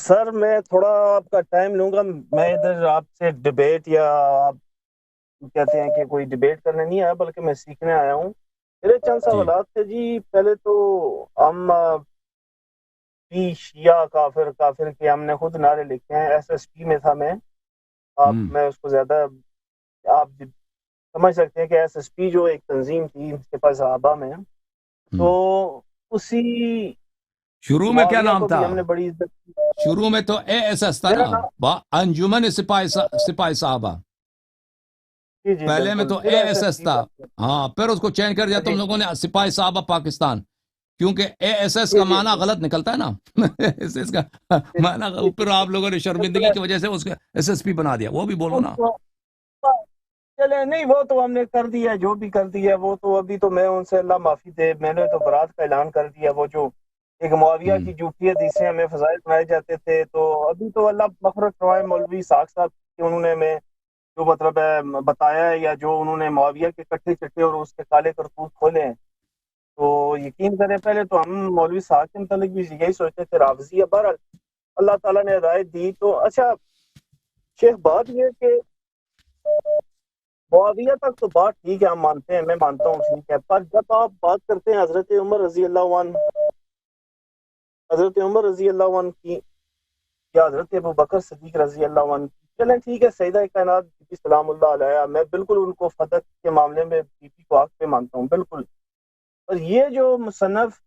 سر میں تھوڑا آپ کا ٹائم لوں گا. میں ادھر آپ سے ڈبیٹ یا آپ کہتے ہیں کہ کوئی ڈبیٹ کرنے نہیں آیا بلکہ میں سیکھنے آیا ہوں. میرے چند جی سوالات تھے جی. پہلے تو ہم بھی شیعہ کافر کافر کے ہم نے خود نعرے لکھے ہیں. ایس ایس پی میں تھا ہوں میں اس کو زیادہ آپ سمجھ سکتے ہیں کہ ایس ایس پی جو ایک تنظیم تھی اس کے پاس صحابہ میں تو ہوں اسی شروع میں کیا معاویہ نام کو تھا؟ بھی ہم نے بڑی عزت کی. شروع میں تو اے ایس ایس تھا میرا نا، نام انجمن سپاہی صحابہ. جی جی پہلے میں بالکل تو پھر A S S S S P تھا. بن ہاں پھر اس کو چینج کر دیا گیا. تم جی لوگوں نے سپاہی صحابہ پاکستان، کیونکہ اے ایس ایس جی کا جی معنی جی غلط نکلتا ہے نا. ایس ایس کا معنی جی پھر آپ لوگوں نے بالکل شرمندگی کی وجہ سے اس کا ایس ایس پی بنا دیا. وہ بھی بولو نا. چلے نہیں وہ تو ہم نے کر دیا جو بھی کر دیا. وہ تو ابھی تو میں ان سے اللہ معافی دے میں نے تو برات کا اعلان کر دیا. وہ جو ایک معاویہ ہوں کی جھوٹی حدیثیں ہمیں فضائل بنائے جاتے تھے تو ابھی تو اللہ مغفرت فرمائے مولوی اسحاق صاحب کہ انہوں نے میں جو مطلب ہے بتایا ہے یا جو انہوں نے معاویہ کے کٹھے چٹے اور اس کے کالے کرتوت کھولے ہیں تو یقین کریں. پہلے تو ہم مولوی صاحب کے متعلق بھی یہی سوچتے تھے رافضی. بہرحال اللہ تعالیٰ نے ہدایت دی. تو اچھا شیخ بات یہ کہ معاویہ تک تو بات ٹھیک ہے ہم مانتے ہیں میں مانتا ہوں ٹھیک ہے. پر جب آپ بات کرتے ہیں حضرت عمر رضی اللہ عنہ کی یا حضرت ابو بکر صدیق رضی اللہ عنہ کی چلیں ٹھیک ہے. سیدہ کائنات بی بی سلام اللہ علیہ میں بالکل ان کو فتح کے معاملے میں بی بی کو حق پہ مانتا ہوں بالکل. اور یہ جو مصنف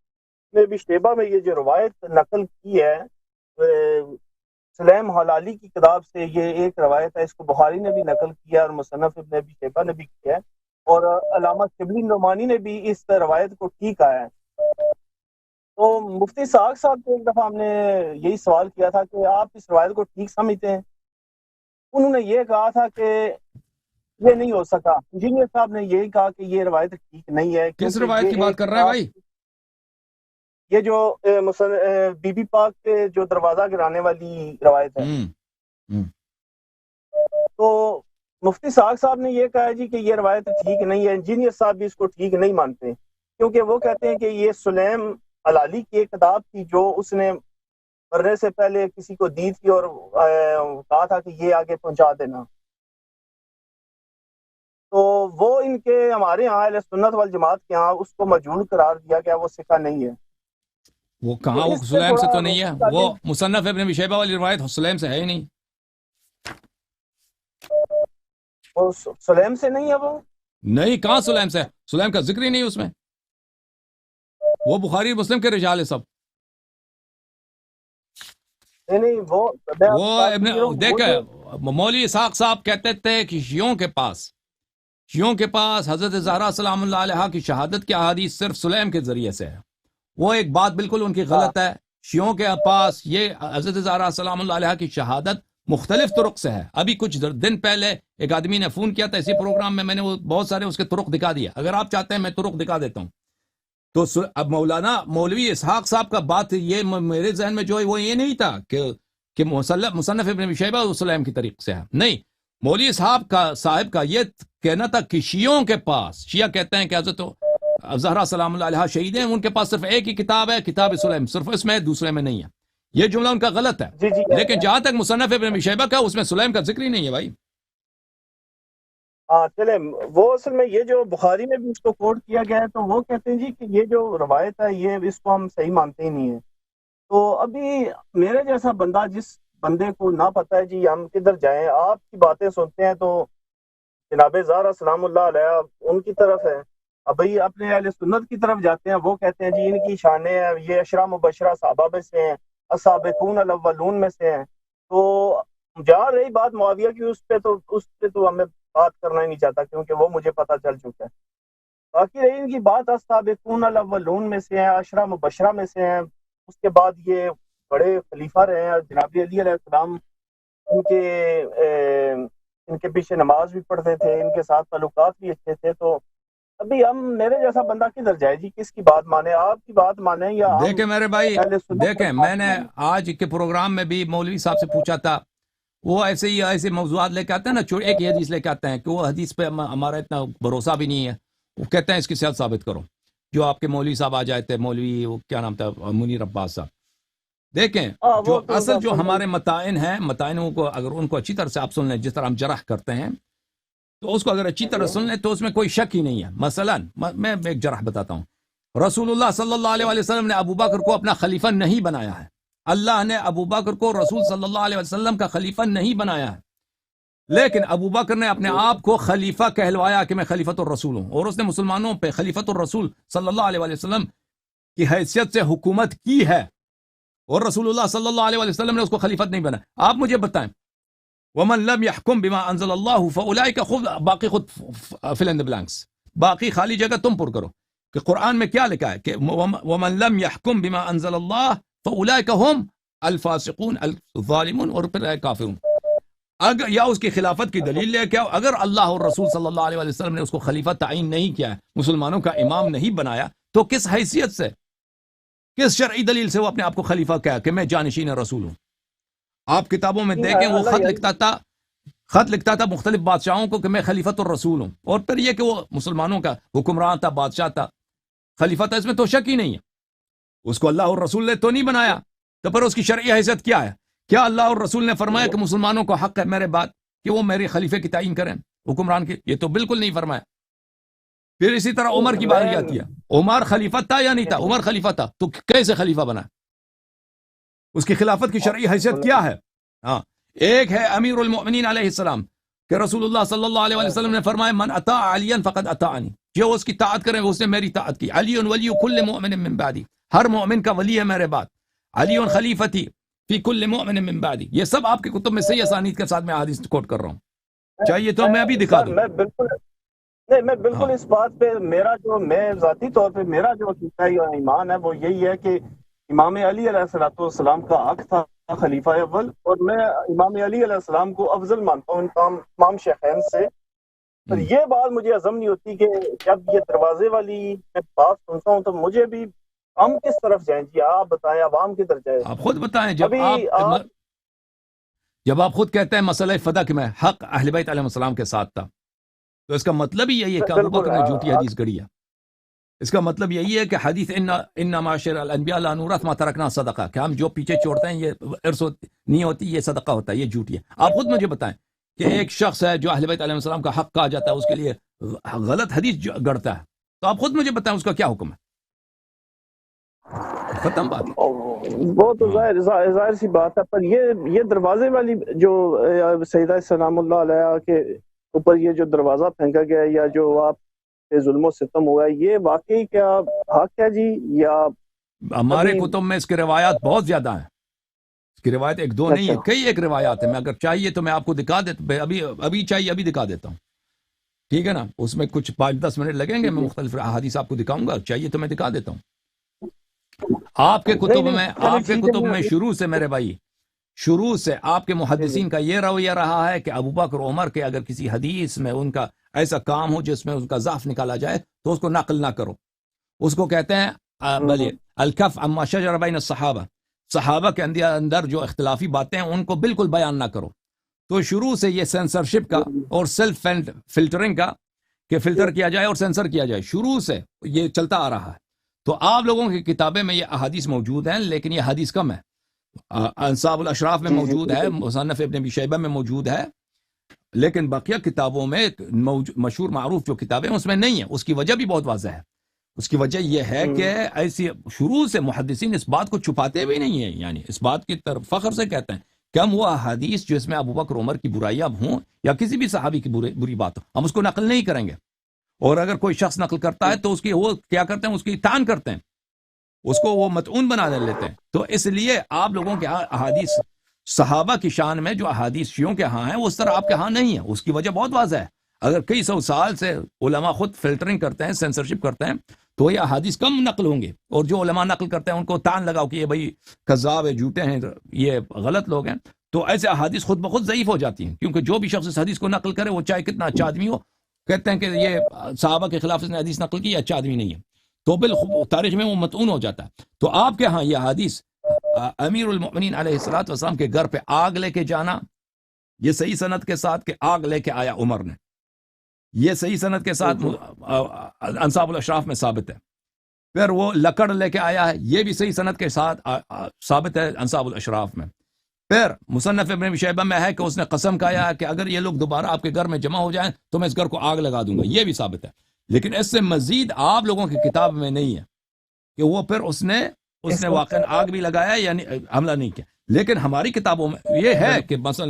نے بھی شیبہ میں یہ جو روایت نقل کی ہے سلیم حلالی کی کتاب سے یہ ایک روایت ہے. اس کو بخاری نے بھی نقل کیا اور مصنف ابن ابی شیبہ نے بھی کیا ہے اور علامہ شبلی نعمانی نے بھی اس روایت کو ٹھیک آیا ہے. تو مفتی ساق صاحب سے ایک دفعہ ہم نے یہی سوال کیا تھا کہ آپ اس روایت کو ٹھیک سمجھتے ہیں. انہوں نے یہ کہا تھا کہ یہ نہیں ہو سکا. انجینئر صاحب نے یہی کہا کہ یہ روایت ٹھیک نہیں ہے کس کیونکہ روایت کی یہ بات ایک کر رہے ہیں کتاب بھائی؟ یہ جو بی بی پاک کے جو دروازہ گرانے والی روایت ہے. ہوں ہوں تو مفتی ساق صاحب نے یہ کہا جی کہ یہ روایت ٹھیک نہیں ہے. انجینئر صاحب بھی اس کو ٹھیک نہیں مانتے کیونکہ وہ کہتے ہیں کہ یہ سلیم حلالی کی ایک کتاب تھی جو اس نے مرنے سے پہلے کسی کو دی تھی اور کہا تھا کہ یہ آگے پہنچا دینا. تو وہ ان کے ہمارے یہاں اہل سنت والجماعت کے یہاں اس کو مجہول قرار دیا گیا. وہ ثقہ نہیں ہے. وہ تو کہاں، وہ اس پہ سلیم سے تھوڑا تو نہیں ہے. وہ مصنف ابن ابی شیبہ والی روایت سلیم سے ہے ہی نہیں. وہ سلیم سے نہیں ہے. وہ نہیں، کہاں سلیم سے؟ سلیم کا ذکر ہی نہیں اس میں. وہ بخاری مسلم کے رجال ہے سب. نہیں وہ میں آپ وہ کی بات ابن سمجھ رہا ہوں. وہ جو دیکھ، مولوی اسحاق صاحب کہتے تھے کہ شیعوں کے پاس حضرت زہرا سلام اللہ علیہ کی شہادت کی احادیث صرف سلیم کے ذریعے سے ہے. وہ ایک بات بالکل ان کی ہاں غلط ہے. شیعوں کے پاس یہ حضرت زہرا سلام اللہ علیہ کی شہادت مختلف طرق سے ہے. ابھی کچھ دن پہلے ایک آدمی نے فون کیا تھا اسی پروگرام میں نے وہ بہت سارے اس کے طرق دکھا دیا. اگر آپ چاہتے ہیں میں طرق دکھا دیتا ہوں. تو اب مولوی اسحاق صاحب کا بات یہ میرے ذہن میں جو ہے وہ یہ نہیں تھا کہ مصنف ابن ابی شیبہ سلیم کی طریق سے ہے. نہیں، مولوی صاحب کا یہ کہنا تھا کہ شیعوں کے پاس، شیعہ کہتے ہیں کہ حضرت زہرا سلام اللہ علیہ شہید ہیں، ان کے پاس صرف ایک ہی کتاب ہے، کتاب سلیم، صرف اس میں ہے، دوسرے میں نہیں ہے. یہ جملہ ان کا غلط ہے. جی جی لیکن جہاں تک مصنف ابن ابی شیبہ کا، اس میں سلیم کا ذکر ہی نہیں ہے بھائی. ہاں چلے. وہ اصل میں یہ جو بخاری میں بھی اس کو کوٹ کیا گیا ہے تو وہ کہتے ہیں جی کہ یہ جو روایت ہے یہ اس کو ہم صحیح مانتے ہی نہیں ہیں. تو ابھی میرے جیسا بندہ جس بندے کو نہ پتہ ہے جی ہم کدھر جائیں. آپ کی باتیں سنتے ہیں تو جناب زہرا سلام اللہ علیہ ان کی طرف ہے. اب بھائی اپنے اہل سنت کی طرف جاتے ہیں وہ کہتے ہیں جی ان کی شانیں ہیں یہ اشرا مبشرہ صحابہ میں سے ہیں، السابقون الاولون میں سے ہیں. تو جہاں رہی بات معاویہ کی اس پہ تو ہمیں بات کرنا ہی نہیں چاہتا کیونکہ وہ مجھے پتہ چل چکا ہے. باقی رہی ان کی بات السابقون الاولون میں سے ہیں، اشرا مبشرہ میں سے ہیں. اس کے بعد یہ بڑے خلیفہ رہے ہیں. جناب علی علیہ السلام ان کے پیچھے نماز بھی پڑھتے تھے، ان کے ساتھ تعلقات بھی اچھے تھے. تو ابھی ہم میرے جیسا بندہ کدھر جائے جی؟ کس کی بات مانے؟ آپ کی بات مانیں یا ہم دیکھیں میرے بھائی، اہل سنت کی دیکھیں میں بات نے مانیں؟ آج کے پروگرام میں بھی مولوی صاحب سے پوچھا تھا. وہ ایسے موضوعات لے کے آتے ہیں نا، ایک ہی حدیث لے کے آتے ہیں کہ وہ حدیث پہ ہمارا اتنا بھروسہ بھی نہیں ہے. وہ کہتے ہیں اس کی صحت ثابت کرو. جو آپ کے مولوی صاحب آ جائے تھے، مولوی وہ کیا نام تھا، منیر عباس صاحب، دیکھیں ہاں جو وہ تو اصل جو اصل میں ہمارے متائن ہیں، متائنوں کو اگر ان کو اچھی طرح سے آپ سن لیں، جس طرح ہم جرح کرتے ہیں تو اس کو اگر اچھی طرح سن لیں تو اس میں کوئی شک ہی نہیں ہے. مثلا میں ایک جرح بتاتا ہوں. رسول اللہ صلی اللہ علیہ وسلم نے ابو بکر کو اپنا خلیفہ نہیں بنایا ہے. اللہ نے ابو بکر کو رسول صلی اللہ علیہ وسلم کا خلیفہ نہیں بنایا ہے، لیکن ابو بکر نے اپنے آپ کو خلیفہ کہلوایا کہ میں خلیفۃ الرسول ہوں، اور اس نے مسلمانوں پہ خلیفۃ الرسول صلی اللہ علیہ وسلم کی حیثیت سے حکومت کی ہے، اور رسول اللہ صلی اللہ علیہ وسلم نے اس کو خلیفت نہیں بنا. آپ مجھے بتائیں، ومن لم يحكم بما انزل الله فاولئك خود باقی خود fill in the blanks، باقی خالی جگہ تم پر کرو کہ قرآن میں کیا لکھا ہے کہ ومن لم يحكم بما انزل الله فاولئك هم الفاسقون الظالمون، اور پھر کافرون. اگر یا اس کی خلافت کی دلیل لے کے اگر اللہ اور رسول صلی اللہ علیہ وسلم نے اس کو خلیفہ تعین نہیں کیا ہے، مسلمانوں کا امام نہیں بنایا، تو کس حیثیت سے، کس شرعی دلیل سے وہ اپنے آپ کو خلیفہ کہا کہ میں جانشین رسول ہوں؟ آپ کتابوں میں دیکھیں وہ خط لکھتا تھا مختلف بادشاہوں کو کہ میں خلیفۃ الرسول ہوں، اور پھر یہ کہ وہ مسلمانوں کا حکمران تھا، بادشاہ تھا، خلیفہ تھا، اس میں تو شک ہی نہیں ہے. اس کو اللہ اور رسول نے تو نہیں بنایا، تو پھر اس کی شرعی حیثیت کیا ہے؟ کیا اللہ اور رسول نے فرمایا کہ مسلمانوں کو حق ہے میرے بعد کہ وہ میرے خلیفے کی تعین کریں، حکمران کی؟ یہ تو بالکل نہیں فرمایا. پھر اسی طرح عمر کی باری آتی ہے. عمر خلیفہ تھا یا نہیں تھا؟ عمر خلیفہ تھا، تو کیسے خلیفہ بنا؟ اس کی خلافت کی شرعی حیثیت کیا ہے؟ ہاں، ایک ہے امیر المؤمنین علیہ السلام کہ رسول اللہ صلی اللہ علیہ وسلم نے فرمایا من اطاع علی فقد اطاعنی، جو اس کی طاعت کرے اس نے میری طاعت کی. علی ولی کل مؤمن من بعدی، ہر مؤمن کا ولی ہے میرے بعد. علی خلیفتی فی کل مؤمن من بعدی. یہ سب آپ کی کتب میں صحیح اسانید کے ساتھ میں حدیث کوٹ کر رہا ہوں، چاہیے تو میں ابھی دکھا دوں. میں بالکل اس بات پہ میں ذاتی طور پہ میرا جو عقیدہ یا ایمان ہے وہ یہی ہے کہ امام علی علیہ السلام کا حق تھا خلیفہ اول، اور میں امام علی علیہ السلام کو افضل مانتا ہوں تمام شیخین سے. پر یہ بات مجھے عزم نہیں ہوتی کہ جب یہ دروازے والی بات سنتا ہوں تو مجھے بھی ہم کس طرف جائیں؟ جی آپ بتائیں، عوام کدھر جائے؟ آپ خود بتائیں. جب آپ خود کہتے ہیں مسئلہ فتح میں حق اہل بیت علیہ السلام کے ساتھ تھا، تو اس کا مطلب ہی یہی ہے کہ ابو بکر نے جھوٹی حدیث گڑھی ہے. اس کا مطلب یہی ہے کہ حدیث ان معاشر الانبیاء لا نورث ما ترکنا صدقہ، کہ ہم جو پیچھے چھوڑتے ہیں یہ ارث نہیں ہوتی، یہ صدقہ ہوتا ہے، یہ جھوٹی ہے. آپ خود مجھے بتائیں کہ ایک شخص ہے جو اہل بیت علیہ السلام کا حق کہا جاتا ہے، اس کے لیے غلط حدیث گڑھتا ہے، تو آپ خود مجھے بتائیں اس کا کیا حکم ہے؟ ختم بات. وہ تو ظاہر سی بات ہے. پر یہ دروازے والی جو سیدہ سلام اللہ علیہ کے اوپر یہ جو دروازہ پھینکا گیا ہے، یا جو آپ ظلم و ستم ہوا ہے، یہ واقعی کیا حق ہے جی؟ یا ہمارے کتب میں اس کے روایات بہت زیادہ ہیں. اس کی روایت ایک دو نہیں ہے، کئی ایک روایات ہیں. میں اگر چاہیے تو میں آپ کو دکھا دیتا، ابھی چاہیے ابھی دکھا دیتا ہوں، ٹھیک ہے نا؟ اس میں کچھ 5-10 منٹ لگیں گے، میں مختلف احادیث آپ کو دکھاؤں گا، چاہیے تو میں دکھا دیتا ہوں. آپ کے کتب میں شروع سے میرے بھائی، شروع سے آپ کے محدثین کا یہ رویہ رہا ہے کہ ابو بکر عمر کے اگر کسی حدیث میں ان کا ایسا کام ہو جس میں ان کا ضعف نکالا جائے تو اس کو نقل نہ کرو. اس کو کہتے ہیں بلی الکف عما شجر بین الصحابہ، صحابہ کے اندر جو اختلافی باتیں ہیں ان کو بالکل بیان نہ کرو. تو شروع سے یہ سینسرشپ کا اور سیلف فلٹرنگ کا کہ فلٹر کیا جائے اور سینسر کیا جائے، شروع سے یہ چلتا آ رہا ہے. تو آپ لوگوں کی کتابیں میں یہ احادیث موجود ہیں، لیکن یہ حدیث کم ہے. انصاب الاشراف میں موجود ہے، مصنف ابن ابی شیبہ میں موجود ہے، لیکن بقیہ کتابوں میں مشہور معروف جو کتابیں اس میں نہیں ہے. اس کی وجہ بھی بہت واضح ہے. اس کی وجہ یہ ہے کہ ایسی شروع سے محدثین اس بات کو چھپاتے بھی نہیں ہیں، یعنی اس بات کی طرف فخر سے کہتے ہیں کہ ہم وہ احادیث جو اس میں ابو بکر عمر کی برائیاں ہوں یا کسی بھی صحابی کی بری بات ہو، ہم اس کو نقل نہیں کریں گے. اور اگر کوئی شخص نقل کرتا ہے تو اس کی وہ کیا کرتے ہیں، اس کی تعان کرتے ہیں، اس کو وہ متعون بنا لیتے ہیں. تو اس لیے آپ لوگوں کے احادیث صحابہ کی شان میں جو احادیث شیعوں کے ہاں ہیں وہ اس طرح آپ کے ہاں نہیں ہے. اس کی وجہ بہت واضح ہے. اگر کئی سو سال سے علماء خود فلٹرنگ کرتے ہیں، سینسرشپ کرتے ہیں، تو یہ احادیث کم نقل ہوں گے. اور جو علماء نقل کرتے ہیں ان کو تان لگاؤ کہ یہ بھائی کذاب ہے، جھوٹے ہیں، یہ غلط لوگ ہیں، تو ایسے احادیث خود بخود ضعیف ہو جاتی ہیں. کیونکہ جو بھی شخص اس حدیث کو نقل کرے وہ چاہے کتنا اچھا آدمی ہو، کہتے ہیں کہ یہ صحابہ کے خلاف اس نے حدیث نقل کی، اچھا آدمی نہیں ہے، تو تاریخ میں وہ متعون ہو جاتا ہے. تو آپ کے ہاں یہ حدیث امیر المؤمنین علیہ الصلوۃ والسلام کے گھر پہ آگ لے کے جانا، یہ صحیح سند کے ساتھ کہ آگ لے کے آیا عمر نے، یہ صحیح سند کے ساتھ انصاب الاشراف میں ثابت ہے. پھر وہ لکڑ لے کے آیا ہے، یہ بھی صحیح سند کے ساتھ ثابت ہے انصاب الاشراف میں. پھر مصنف ابن شیبہ میں ہے کہ اس نے قسم کھایا کہ اگر یہ لوگ دوبارہ آپ کے گھر میں جمع ہو جائیں تو میں اس گھر کو آگ لگا دوں گا، یہ بھی ثابت ہے. لیکن اس سے مزید آپ لوگوں کی کتاب میں نہیں ہے کہ وہ پھر اس نے واقعا آگ بھی لگایا یعنی حملہ نہیں کیا. لیکن ہماری کتابوں میں یہ ہے کہ مثلا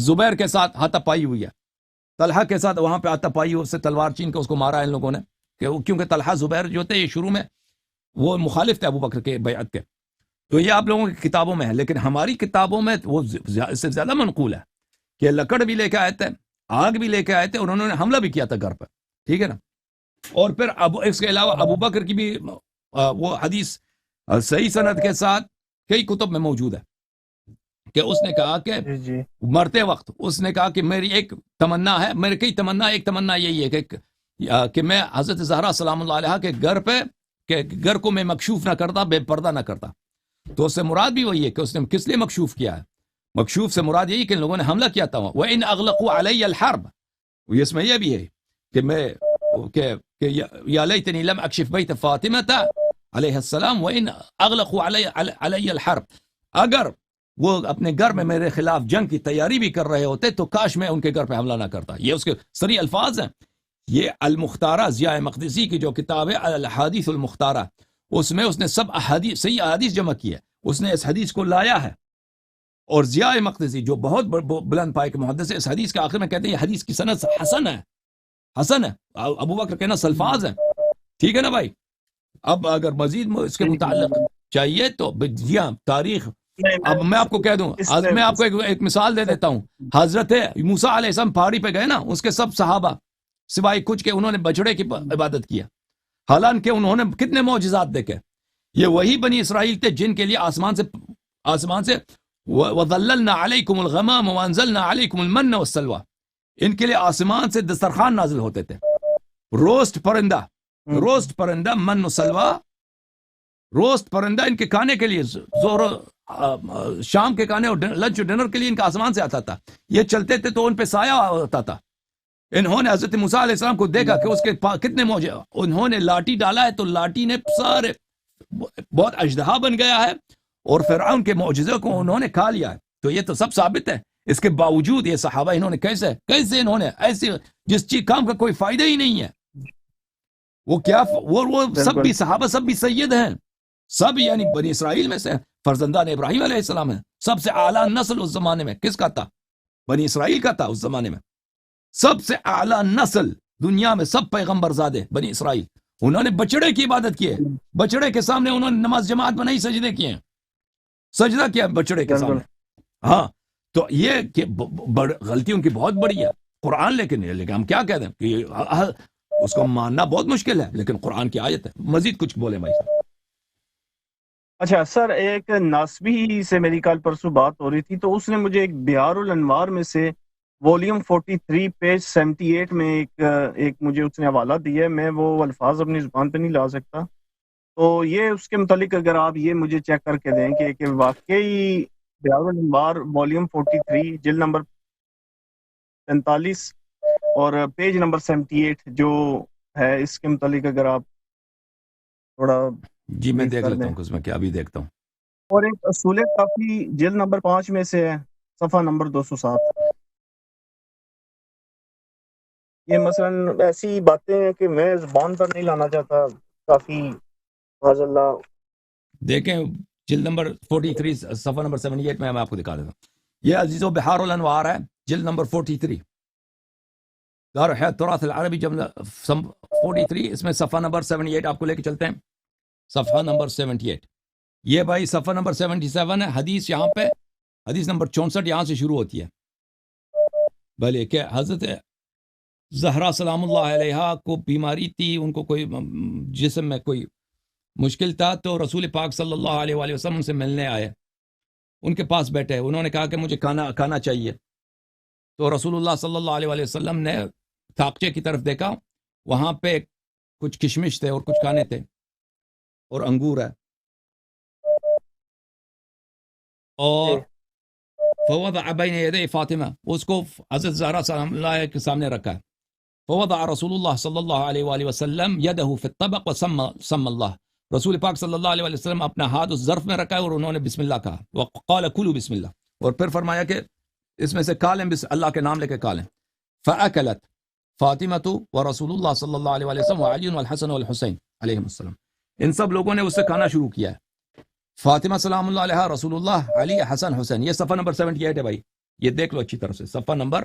زبیر کے ساتھ ہاتھ پائی ہوئی ہے، طلحہ کے ساتھ وہاں پہ ہاتھ پائی ہوئی، اس سے تلوار چھین کے اس کو مارا ہے ان لوگوں نے، کیونکہ طلحہ زبیر جو تھے یہ شروع میں وہ مخالف تھے ابو بکر کے بیعت کے. تو یہ آپ لوگوں کی کتابوں میں ہے، لیکن ہماری کتابوں میں وہ اس سے زیادہ منقول ہے کہ لکڑ بھی لے کے آئے تھے، آگ بھی لے کے آئے تھے، اور انہوں نے حملہ بھی کیا تھا گھر پر، ٹھیک ہے نا. اور پھر اس کے علاوہ ابو بکر کی بھی وہ حدیث صحیح سند کے ساتھ کئی کتب میں موجود ہے کہ اس نے کہا کہ مرتے وقت اس نے کہا کہ میری ایک تمنا ہے، میری کئی تمنا، ایک تمنا یہی ہے کہ میں حضرت زہرا سلام اللہ علیہ کے گھر پہ کہ گھر کو میں مکشوف نہ کرتا، بے پردہ نہ کرتا. تو اس سے مراد بھی وہی ہے کہ اس نے کس لیے مکشوف کیا ہے. مکشوف سے مراد یہی کہ ان لوگوں نے حملہ کیا تھا. وَإِنْ أَغْلَقُوا عَلَيَّ الْحَرْبَ، اس میں یہ بھی ہے کہ میں کہ یا لیتنی لم اکشف بیت فاطمہ علیہ السلام وَإِنْ أَغْلَقُوا عَلَيَّ الْحَرْبَ، اگر وہ اپنے گھر میں میرے خلاف جنگ کی تیاری بھی کر رہے ہوتے تو کاش میں ان کے گھر پہ حملہ نہ کرتا. یہ اس کے صریح الفاظ ہیں. یہ المختارہ ضیاء مقدسی کی جو کتاب ہے الحدیث المختارہ، اس میں اس نے سب احادیث صحیح احادیث جمع کی ہے، اس نے اس حدیث کو لایا ہے. اور ضیاء مقدسی جو بہت بلند پائے کے محدث ہے، اس حدیث کے آخر میں کہتے ہیں یہ حدیث کی سند حسن ہے، حسن ہے. ابو بکر کہنا الفاظ ہیں، ٹھیک ہے نا بھائی. اب اگر مزید اس کے متعلق چاہیے تو تاریخ، اب میں آپ کو کہہ دوں، میں آپ کو ایک مثال دے دیتا ہوں. حضرت موسیٰ علیہ السلام پہاڑی پہ گئے نا، اس کے سب صحابہ سوائے کچھ کے انہوں نے بچڑے کی عبادت کیا، حالانکہ انہوں نے کتنے معجزات دیکھے. یہ وہی بنی اسرائیل تھے جن کے لیے آسمان سے وَظَلَّلْنَا عَلَيْكُمُ الْغَمَامَ وَأَنزَلْنَا عَلَيْكُمُ الْمَنَّ وَالسَّلْوَىٰ، ان کے لیے آسمان سے دسترخوان نازل ہوتے تھے، روسٹ پرندہ من و سلوا، روسٹ پرندہ ان کے کھانے کے لیے، شام کے کھانے اور لنچ اور ڈنر کے لیے ان کا آسمان سے آتا تھا. یہ چلتے تھے تو ان پہ سایہ ہوتا تھا. انہوں نے حضرت موسیٰ علیہ السلام کو دیکھا کہ اس کے کتنے موجے، انہوں نے لاٹھی ڈالا ہے تو لاٹھی نے سارے بہت اژدہا بن گیا ہے، اور فرعون کے معجزے کو انہوں نے کھا لیا ہے. تو یہ تو سب ثابت ہے. اس کے باوجود یہ صحابہ انہوں نے کیسے انہوں نے ایسی جس چیز کام کا کوئی فائدہ ہی نہیں ہے، وہ کیا وہ سب بھی صحابہ سب بھی سید ہیں، سب یعنی بنی اسرائیل میں سے فرزندان ابراہیم علیہ السلام ہیں. سب سے اعلیٰ نسل اس زمانے میں کس کا تھا؟ بنی اسرائیل کا تھا. اس زمانے میں سب سے اعلیٰ نسل دنیا میں، سب پیغمبر زادے بنی اسرائیل. انہوں نے بچڑے کی عبادت کی ہے، بچڑے کے سامنے انہوں نے نماز جماعت میں نہیں سجدے کیے ہیں، سجدہ کیا بچڑے کے سامنے. ہاں تو یہ کہ غلطی ان کی بہت بڑی ہے. قرآن لیکن ہم کیا کہہ دیں کہ اس کو ماننا بہت مشکل ہے، لیکن قرآن کی آیت ہے. مزید کچھ بولے بھائی صاحب. اچھا سر، ایک ناسبی سے میری کل پرسوں بات ہو رہی تھی، تو اس نے مجھے ایک بہار الانوار میں سے والیوم 43 پیج 78 میں ایک مجھے اس نے حوالہ دیا ہے. میں وہ الفاظ اپنی زبان پہ نہیں لا سکتا، تو یہ اس کے متعلق اگر آپ یہ مجھے چیک کر کے دیں کہ واقعی بہار الانوار والیوم 43 جلد نمبر 45 اور پیج نمبر 78 جو ہے، اس کے متعلق اگر آپ تھوڑا جی میں دیکھ لیتا ہوں اس میں کیا، ابھی دیکھتا ہوں. اور ایک اصول کافی جلد نمبر 5 میں سے ہے، صفحہ نمبر 207. یہ مثلا ایسی باتیں ہیں کہ میں زبان پر نہیں لانا چاہتا، کافی معاذ اللہ. دیکھیں جلد نمبر 43 صفحہ نمبر 78 میں آپ کو دکھا دیتا ہوں. یہ عزیزو بہار الانوار ہے، جلد نمبر 43، دار الحیات تراث العربی جلد 43، اس میں صفحہ نمبر 78 آپ کو لے کے چلتے ہیں. صفحہ نمبر 78، یہ بھائی صفحہ نمبر 77 ہے. حدیث یہاں پہ حدیث نمبر 64 یہاں سے شروع ہوتی ہے. بھلے کہ حضرت زہرا سلام اللہ علیہ کو بیماری تھی، ان کو کوئی جسم میں کوئی مشکل تھا، تو رسول پاک صلی اللہ علیہ وآلہ وسلم سے ملنے آئے، ان کے پاس بیٹھے، انہوں نے کہا کہ مجھے کھانا چاہیے. تو رسول اللہ صلی اللہ علیہ وآلہ وسلم نے تاقچے کی طرف دیکھا، وہاں پہ کچھ کشمش تھے اور کچھ کھانے تھے اور انگور ہے، اور فوضع بین یدی فاطمہ، اس کو حضرت زہرا سلام اللہ کے سامنے رکھا ہے. فوضع رسول اللہ صلی اللہ علیہ وآلہ وسلم یدہ فی الطبق وسم اللہ، رسول پاک صلی اللہ علیہ وسلم اپنا ہاتھ اس ظرف میں رکھا ہے اور انہوں نے بسم اللہ کہا، وقال کلوا بسم اللہ، اور پھر فرمایا کہ اس میں سے کھا لیں، اللہ کے نام لے کے کھا لیں۔ فاکلت فاطمۃ ورسول اللہ صلی اللہ علیہ وسلم وعلی والحسن والحسین علیہم السلام، ان سب لوگوں نے اس سے کھانا شروع کیا ہے۔ فاطمہ سلام اللہ علیہ، رسول اللہ، علی، حسن، حسین۔ یہ صفحہ نمبر 78 ہے بھائی، یہ دیکھ لو اچھی طرح سے، صفحہ نمبر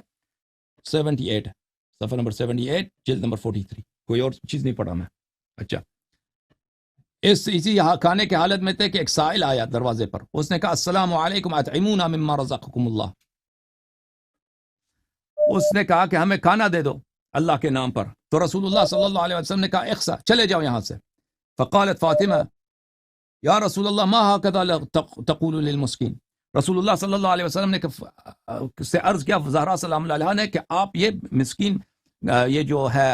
78، صفحہ نمبر 78، جلد نمبر 43، کوئی اور چیز نہیں پڑھا میں۔ اچھا، اسی کھانے کے حالت میں تھے کہ ایک سائل آیا دروازے پر، اس نے کہا السلام علیکم اطعمونا مما رزقکم اللہ، اس نے کہا کہ ہمیں کھانا دے دو اللہ کے نام پر۔ تو رسول اللہ صلی اللہ علیہ وسلم نے کہا اخسا، چلے جاؤ یہاں سے۔ فقالت فاطمہ یا رسول اللہ ما هكذا تقول للمسکین، رسول اللہ صلی اللہ علیہ وسلم نے سے عرض کیا زہرا سلام اللہ علیہ نے کہ آپ یہ مسکین، یہ جو ہے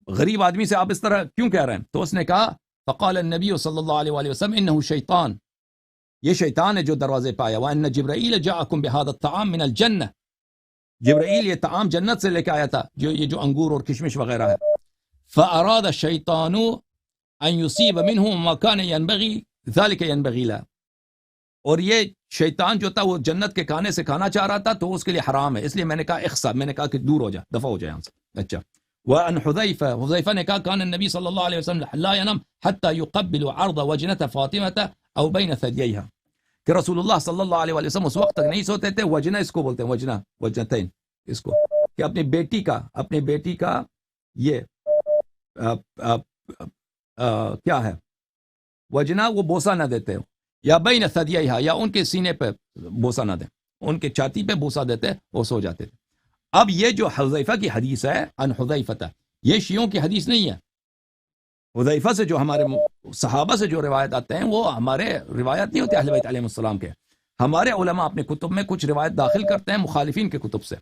غریب آدمی سے آپ اس طرح کیوں کہہ رہے ہیں؟ تو اس نے کہا فقال النبی صلی اللہ علیہ وآلہ وسلم انه شیطان، یہ شیطان ہے جو دروازے پہ آیا، وان جبرائیل جاءکم بهذا الطعام من الجنہ، جبرائیل یہ طعام جنت سے لے کے آیا تھا، یہ جو انگور اور کشمش وغیرہ ہے۔ فاراد الشیطان ان یصیب منه ما كان ينبغي ذلك ينبغي له، اور یہ شیطان جو تھا وہ جنت کے کھانے سے کھانا چاہ رہا تھا تو اس کے لیے حرام ہے، اس لیے میں نے کہا اخسا، میں نے کہا کہ دور ہو جا، دفع ہو جائے یہاں سے۔ اچھا، وان حذیفہ نے کہا کان النبی صلی اللہ علیہ وسلم لا ينام حتى يقبل عرض وجنة فاطمة او بين ثدييها، کہ رسول اللہ صلی اللہ علیہ وسلم اس وقت تک نہیں سوتے تھے، وجنہ اس کو بولتے ہیں، وجنہ، وجنتین اس کو، کہ اپنی بیٹی کا یہ کیا ہے وجنہ، وہ بوسہ نہ دیتے ہو، یا بین ثدییہا، یا ان کے سینے پہ بوسہ نہ دیں، ان کے چھاتی پہ بوسہ دیتے وہ سو جاتے تھے۔ اب یہ جو حذیفہ کی حدیث ہے ان حذیفہ، یہ شیعوں کی حدیث نہیں ہے۔ حذیفہ سے جو ہمارے صحابہ سے جو روایت آتے ہیں وہ ہمارے روایت نہیں ہوتے اہل بیت علیہ السلام کے، ہمارے علماء اپنے کتب میں کچھ روایت داخل کرتے ہیں مخالفین کے کتب سے،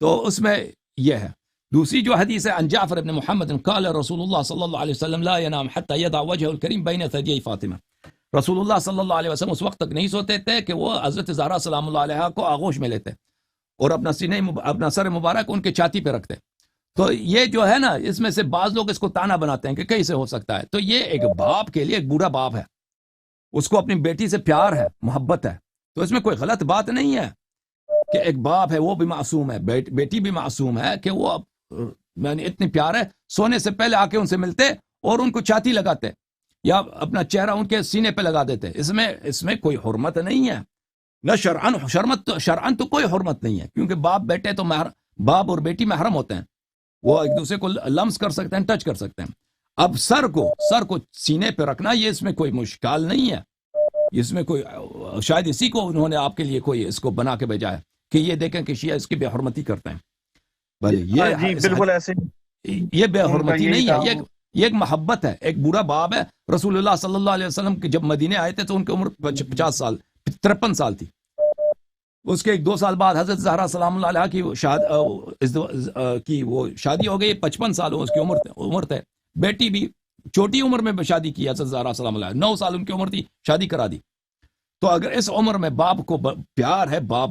تو اس میں یہ ہے۔ دوسری جو حدیث ہے ان جعفر بن محمد قال رسول اللہ صلی اللہ علیہ وسلم لا ينام حتى يضع وجهه الكريم بين ثديي فاطمہ، رسول اللہ صلی اللہ علیہ وسلم اس وقت تک نہیں سوتے تھے کہ وہ حضرت زہرا سلام اللہ علیہ کو آغوش میں لیتے اور اپنا سر مبارک ان کے چھاتی پہ رکھتے۔ تو یہ جو ہے نا، اس میں سے بعض لوگ اس کو تانا بناتے ہیں کہ کیسے ہو سکتا ہے، تو یہ ایک باپ کے لیے ایک بوڑھا باپ ہے، اس کو اپنی بیٹی سے پیار ہے، محبت ہے، تو اس میں کوئی غلط بات نہیں ہے کہ ایک باپ ہے وہ بھی معصوم ہے، بیٹی بھی معصوم ہے، کہ وہ یعنی اتنی پیار ہے، سونے سے پہلے آ کے ان سے ملتے اور ان کو چھاتی لگاتے یا اپنا چہرہ ان کے سینے پہ لگا دیتے، اس میں کوئی حرمت نہیں ہے، نہ شرعن تو کوئی حرمت نہیں ہے، کیونکہ باپ بیٹے تو باپ اور بیٹی محرم ہوتے ہیں، وہ ایک دوسرے کو لمس کر سکتے ہیں، ٹچ کر سکتے ہیں۔ اب سر کو سینے پہ رکھنا یہ اس میں کوئی مشکل نہیں ہے، اس میں کوئی، شاید اسی کو انہوں نے آپ کے لیے کوئی اس کو بنا کے بھیجا ہے کہ یہ دیکھیں کہ شیعہ اس کی بے حرمتی کرتے ہیں، بھلے جی بالکل ایسے، یہ بے حرمتی نہیں ہے، یہ ایک محبت ہے، ایک بوڑھا باپ ہے۔ رسول اللہ صلی اللہ علیہ وسلم جب مدینے آئے تھے تو ان کی عمر 53 سال تھی، اس کے 2 سال بعد حضرت زہرا سلام اللہ علیہ کی وہ شادی ہو گئی، 55 سال اس کی عمر تھے، بیٹی بھی چھوٹی عمر میں شادی کی حضرت زہرا سلام اللہ علیہ، 9 سال ان کی عمر تھی، شادی کرا دی۔ تو اگر اس عمر میں باپ کو پیار ہے، باپ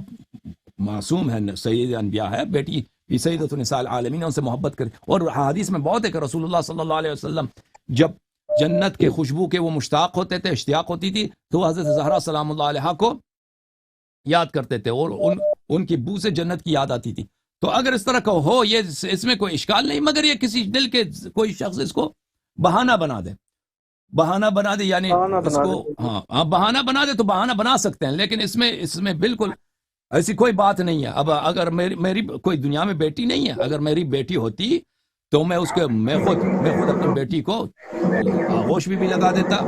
معصوم ہے، سید انبیاء ہے، بیٹی بھی سیدۃ النساء العالمین، ان سے محبت کرے، اور حدیث میں بہت ہے کہ رسول اللہ صلی اللہ علیہ وسلم جب جنت کے خوشبو کے وہ مشتاق ہوتے تھے، اشتیاق ہوتی تھی، تو حضرت زہرا سلام اللہ علیہ کو یاد کرتے تھے اور ان کی بو سے جنت کی یاد آتی تھی۔ تو اگر اس طرح کا ہو، یہ اس میں کوئی اشکال نہیں، مگر یہ کسی دل کے کوئی شخص اس کو بہانہ بنا دے، یعنی اس کو ہاں بہانہ بنا دے، تو بہانہ بنا سکتے ہیں، لیکن اس میں بالکل ایسی کوئی بات نہیں ہے۔ اب اگر میری کوئی دنیا میں بیٹی نہیں ہے، اگر میری بیٹی ہوتی تو میں خود اپنی بیٹی کو آغوش بھی لگا دیتا،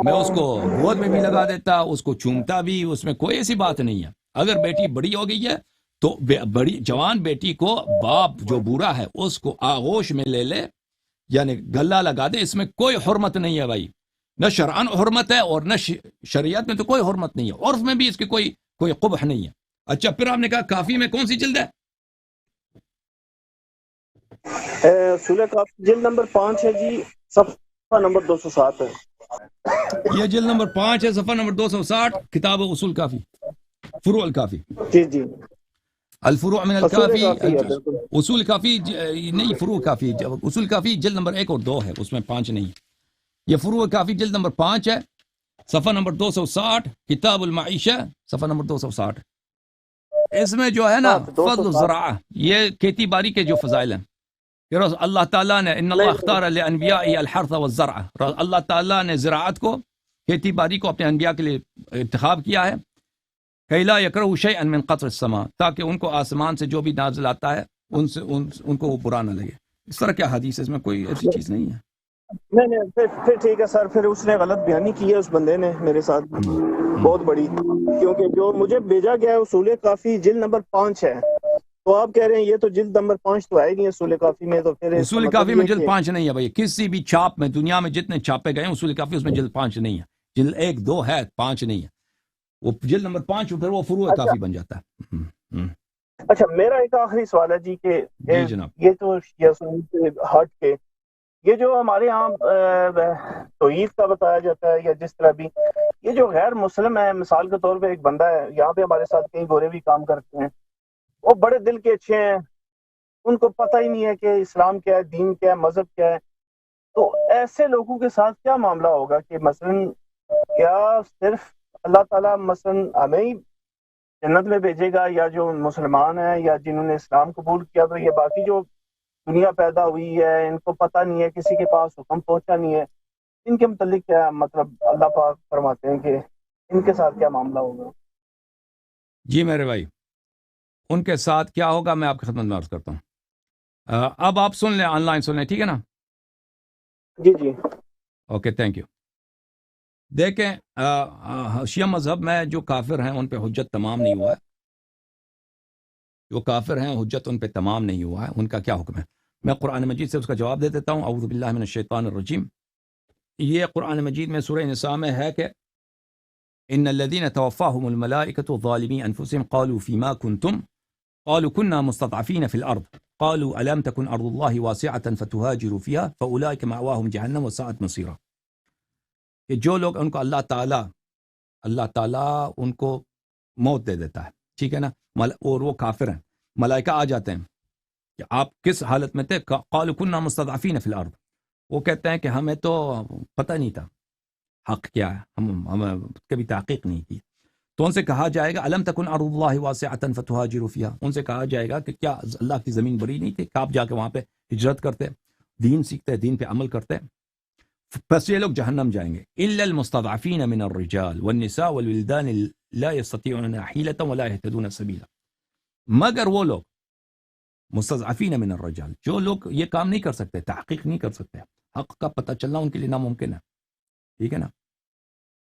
میں اس کو گود میں بھی لگا دیتا، اس کو چومتا بھی، اس میں کوئی ایسی بات نہیں ہے۔ اگر بیٹی بڑی ہو گئی ہے تو بڑی جوان بیٹی کو باپ جو بوڑھا ہے اس کو آغوش میں لے یعنی گلہ لگا دے، اس میں کوئی حرمت نہیں ہے بھائی، نہ شرعن حرمت ہے اور نہ شریعت میں تو کوئی حرمت نہیں ہے، عرف میں بھی اس کی کوئی قبح نہیں ہے۔ اچھا، پھر آپ نے کہا کافی میں کون سی جلد ہے؟ سورہ کافی جلد نمبر 5 ہے جی، صفحہ نمبر 260 ہے۔ یہ جلد نمبر 5 ہے، صفحہ نمبر 260، کتاب اصول کافی، فروع الکافی۔ جی جی الفروع من اصول الکافی، کافی ہے بالکل. اصول کافی نہیں، فروع کافی، اصول کافی جلد نمبر 1 اور 2 ہے، اس میں 5 نہیں ہے. یہ فروع کافی جلد نمبر 5 ہے، صفحہ نمبر 260، کتاب المعیشہ صفحہ نمبر 260. اس میں جو ہے نا 260. فضل الزراعہ، یہ کھیتی باڑی کے جو فضائل ہیں کہ اللہ تعالیٰ نے ان اللہ نہیں اختار لانبیاء الحرث والزرع، اللہ تعالیٰ نے زراعت کو، کھیتی باڑی کو اپنے انبیاء کے لیے انتخاب کیا ہے. کہ لا یکرہوا شیئا من قطر السماء، تاکہ ان کو آسمان سے جو بھی نازل آتا ہے ان کو وہ برا نہ لگے. اس طرح کیا حدیث ہے، اس میں کوئی ایسی چیز نہیں ہے. نہیں پھر ٹھیک ہے سر، پھر اس نے غلط بیانی کی ہے اس بندے نے میرے ساتھ بہت بڑی، کیونکہ جو مجھے بھیجا گیا ہے اصول کافی جلد نمبر 5 ہے، تو آپ کہہ رہے ہیں یہ تو جلد نمبر 5 تو آئے نہیں اصول کافی میں، تو پھر اس کا اصول مطلب کافی میں یہ جلد کہ 5 نہیں ہے بھائی، کسی بھی چھاپ میں دنیا میں جتنے چھاپے گئے ہیں اصول کافی اس میں جلد 5 نہیں ہے. جلد 1 2 ہے، 5 نہیں ہے. وہ جلد نمبر 5 پھر وہ فروع اچھا کافی بن جاتا ہے. اچھا، میرا ایک آخری سوال ہے جی کہ جی جناب. یہ تو شیعہ سنی سے ہٹ کے یہ جو ہمارے یہاں توحید کا بتایا جاتا ہے یا جس طرح بھی، یہ جو غیر مسلم ہے، مثال کے طور پہ ایک بندہ ہے یہاں پہ ہمارے ساتھ، کئی گورے بھی کام کرتے ہیں، وہ بڑے دل کے اچھے ہیں، ان کو پتہ ہی نہیں ہے کہ اسلام کیا ہے، دین کیا ہے، مذہب کیا ہے، تو ایسے لوگوں کے ساتھ کیا معاملہ ہوگا کہ مثلا کیا صرف اللہ تعالیٰ مثلا ہمیں ہی جنت میں بھیجے گا، یا جو مسلمان ہیں یا جنہوں نے اسلام قبول کیا، تو یہ باقی جو دنیا پیدا ہوئی ہے ان کو پتہ نہیں ہے، کسی کے پاس حکم پہنچا نہیں ہے، ان کے متعلق کیا مطلب اللہ پاک فرماتے ہیں کہ ان کے ساتھ کیا معاملہ ہوگا؟ جی میرے بھائی، ان کے ساتھ کیا ہوگا میں آپ کی خدمت میں عرض کرتا ہوں. اب آپ سن لیں، آن لائن سن لیں، ٹھیک ہے نا؟ جی جی. Okay, thank you. دیکھیں، شیعہ مذہب میں جو کافر ہیں ان پہ حجت تمام نہیں ہوا ہے. جو کافر ہیں حجت ان پہ تمام نہیں ہوا ہے. ان کا کیا حکم ہے؟ میں قرآن مجید سے اس کا جواب دے دیتا ہوں. اعوذ باللہ من الشیطان الرجیم. یہ قرآن مجید میں سورہ نساء میں ہے کہ ان الذين توفاهم الملائكة ظالمي انفسهم قالوا فيما كنتم قالوا كنا مستضعفين في الارض قالوا الم تكن ارض الله واسعة فتهاجروا فيها فاولئك مأواهم جهنم وساءت مصيرا. کہ جو لوگ ان کو اللہ تعالیٰ ان کو موت دے دیتا ہے، ٹھیک ہے نا، اور وہ کافر ہیں، ملائکہ آ جاتے ہیں کہ آپ کس حالت میں تھے، قالوا كنا مستضعفين في الارض، وہ کہتے ہیں کہ ہمیں تو پتہ نہیں تھا حق کیا ہے، ہم کبھی تحقیق نہیں کی. تو ان سے کہا جائے گا الم تکن ارض اللہ واسعة فتهاجروا فيها، ان سے کہا جائے گا کہ کیا اللہ کی زمین بڑی نہیں تھی کہ آپ جا کے وہاں پہ ہجرت کرتے، دین سیکھتے، دین پہ عمل کرتے. پس یہ لوگ جہنم جائیں گے. الا المستضعفين من الرجال والنساء والولدان لا يستطيعون حيلة ولا يهتدون سبيلا. مگر وہ لوگ مستضعفین من الرجال، جو لوگ یہ کام نہیں کر سکتے، تحقیق نہیں کر سکتے، حق کا پتہ چلنا ان کے لیے ناممکن ہے، ٹھیک ہے نا،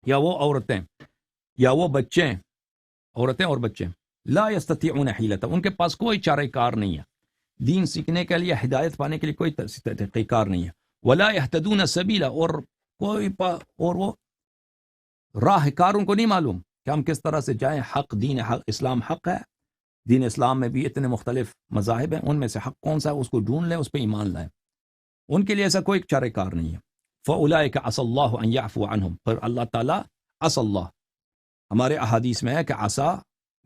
یا وہ عورتیں یا وہ بچے، عورتیں اور بچے، لا یستطیعون حیلۃ، ان کے پاس کوئی چارہ کار نہیں ہے، دین سیکھنے کے لیے، ہدایت پانے کے لیے کوئی طریقہ کار نہیں ہے. ولا یہتدون سبیلا، اور اور وہ راہ کار ان کو نہیں معلوم کہ ہم کس طرح سے جائیں. حق دین حق اسلام حق ہے، دین اسلام میں بھی اتنے مختلف مذاہب ہیں، ان میں سے حق کون سا ہے اس کو ڈھونڈ لیں، اس پہ ایمان لائیں. ان کے لیے ایسا کوئی چارہ کار نہیں ہے. فَأُولَئِكَ عَسَى اللَّهُ أَن يَعْفُوَ عَنْهُمْ، پر اللہ تعالیٰ عَسَى اللہ، ہمارے احادیث میں ہے کہ عصا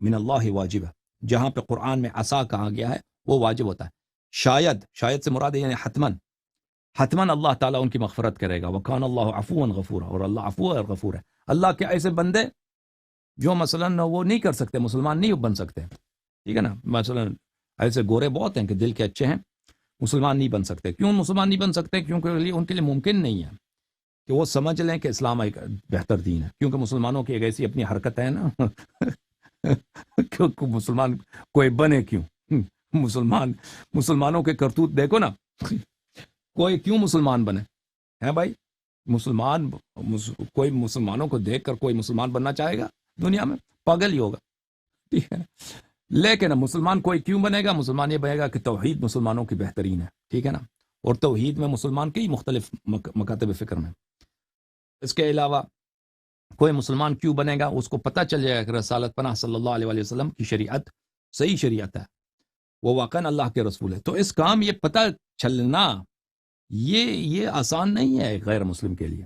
من اللہ واجب ہے، جہاں پہ قرآن میں عصا کہا گیا ہے وہ واجب ہوتا ہے. شاید سے مراد ہے یعنی حتماً اللہ تعالیٰ ان کی مغفرت کرے گا. وَكَانَ اللَّهُ عَفُوًا غَفُورًا، اور اللہ عفو اور غفور ہے. اللہ کے ایسے بندے جو مثلاً وہ نہیں کر سکتے، مسلمان نہیں بن سکتے، ٹھیک ہے نا، مثلاً ایسے گورے بہت ہیں کہ دل کے اچھے ہیں، مسلمان نہیں بن سکتے. کیوں مسلمان نہیں بن سکتے؟ کیونکہ ان کے لیے ممکن نہیں ہے کہ وہ سمجھ لیں کہ اسلام ایک بہتر دین ہے، کیونکہ مسلمانوں کی ایک ایسی اپنی حرکت ہے نا کیونکہ مسلمان کوئی بنے کیوں، مسلمانوں کے کرتوت دیکھو نا، کوئی کیوں مسلمان بنے ہے بھائی؟ کوئی مسلمانوں کو دیکھ کر کوئی مسلمان بننا چاہے گا دنیا میں؟ پاگل ہی ہوگا، ٹھیک ہے. لیکن مسلمان کوئی کیوں بنے گا؟ مسلمان یہ بنے گا کہ توحید مسلمانوں کی بہترین ہے، ٹھیک ہے نا، اور توحید میں مسلمان کئی مختلف مکاتب فکر میں. اس کے علاوہ کوئی مسلمان کیوں بنے گا؟ اس کو پتہ چل جائے گا کہ رسالت پناہ صلی اللہ علیہ وآلہ وسلم کی شریعت صحیح شریعت ہے، وہ واقعاً اللہ کے رسول ہے. تو اس کام یہ پتہ چلنا یہ آسان نہیں ہے ایک غیر مسلم کے لیے.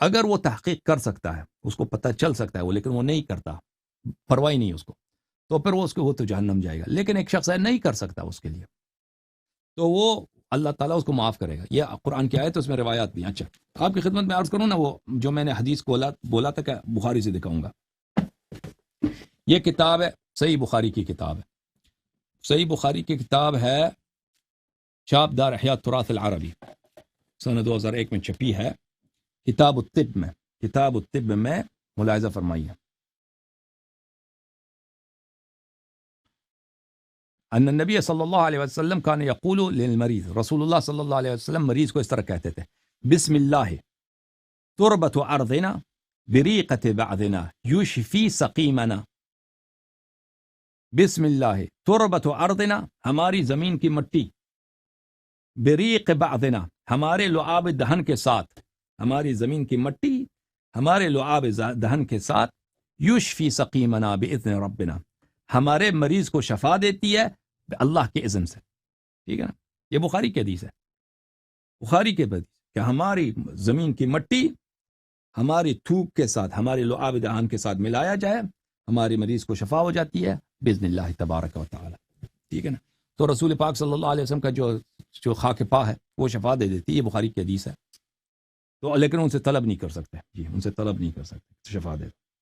اگر وہ تحقیق کر سکتا ہے، اس کو پتہ چل سکتا ہے وہ، لیکن وہ نہیں کرتا، پرواہ نہیں اس کو. تو پھر وہ تو جہنم جائے گا. لیکن ایک شخص ہے نہیں کر سکتا اس کے لیے، تو وہ اللہ تعالیٰ اس کو معاف کرے گا. یہ قرآن کی آیت ہے، اس میں روایات بھی. اچھا آپ کی خدمت میں عرض کروں نا، وہ جو میں نے حدیث کو بولا تھا کہ بخاری سے دکھاؤں گا. یہ کتاب ہے صحیح بخاری کی کتاب ہے. صحیح بخاری کی کتاب ہے، چھاپ دار احیاء التراث العربی، سنہ 2001 میں چھپی ہے. کتاب الطب میں ملاحظہ فرمائیے. ان النبی صلی اللہ علیہ وسلم کان یقول للمریض، رسول اللہ صلی اللہ علیہ وسلم مریض کو اس طرح کہتے تھے: بسم اللہ تربت ارضنا بریقت بعضنا یشفی سقیمنا. بسم اللہ تربت ارضنا، ہماری زمین کی مٹی، بریق بعضنا، ہمارے لعاب دہن کے ساتھ، ہماری زمین کی مٹی ہمارے لعاب دہن کے ساتھ، یشفی سقیمنا باذن ربنا، ہمارے مریض کو شفا دیتی ہے اللہ کے اذن سے. ٹھیک ہے نا، یہ بخاری کی حدیث ہے. بخاری کے حدیث کہ ہماری زمین کی مٹی ہماری تھوک کے ساتھ، ہمارے لعاب دہن کے ساتھ ملایا جائے، ہماری مریض کو شفا ہو جاتی ہے باذن اللہ تبارک و تعالی. ٹھیک ہے نا. تو رسول پاک صلی اللہ علیہ وسلم کا جو خاک پا ہے وہ شفا دے دیتی ہے. یہ بخاری کی حدیث ہے. تو لیکن ان سے طلب نہیں کر سکتے، جی ان سے طلب نہیں کر سکتے شفا دے.